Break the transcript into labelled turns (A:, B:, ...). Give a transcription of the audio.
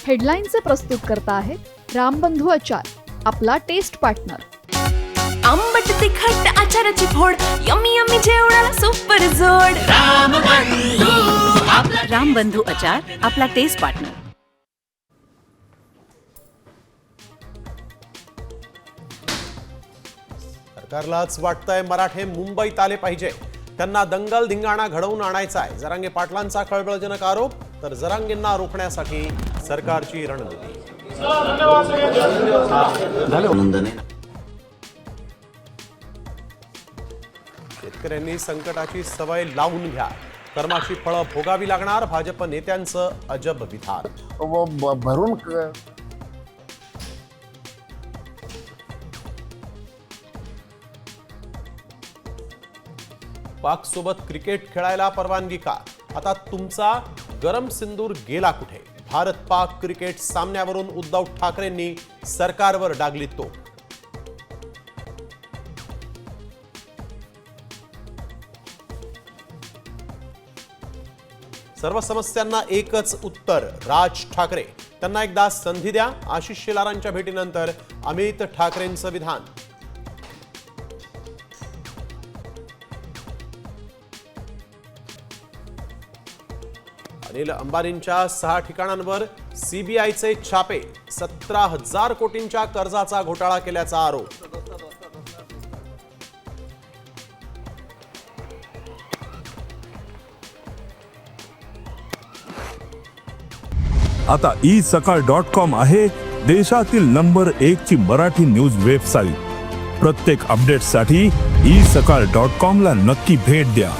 A: हेडलाईनचे प्रस्तुत करता आहेत रामबंधू आचार, आपला टेस्ट पार्टनर.
B: आंबट तिखट आचाराची फोड, यम्मी यम्मी जेवणाला सुपर जोड. रामबंधू आचार, आपला टेस्ट पार्टनर.
C: सरकारलाच वाटतंय मराठे मुंबईत आले पाहिजे, त्यांना दंगल धिंगाणा घडवून आणायचा आहे. जरांगे पाटलांचा खळबळजनक आरोप, तर जरांगेंना रोखण्यासाठी सरकारची रणनीती. शेतकऱ्यांनी संकटाची सवय लावून घ्या, कर्माची फळं भोगावी लागणार. भाजप नेत्यांचं अजब विधान.
D: भरून
C: पाक सोबत क्रिकेट खेळायला परवानगी का? आता तुमचा गरम सिंदूर गेला कुठे? भारत पाक क्रिकेट सामन्यावरून उद्धव ठाकरेंनी सरकारवर डागली तोफ. सर्व समस्यांना एकच उत्तर, राज ठाकरे. त्यांना एकदा संधी द्या. आशिष शेलारांच्या भेटीनंतर अमित ठाकरेंचं विधान. अनिल अंबानींच्या 6 ठिकाणांवर सीबीआयचे छापे. 17,000 कोटींच्या कर्जाचा घोटाळा केल्याचा आरोप.
E: आता isakal.com आहे देशातील नंबर 1 ची मराठी न्यूज वेबसाईट. प्रत्येक अपडेटसाठी isakal.com ला नक्की भेट द्या.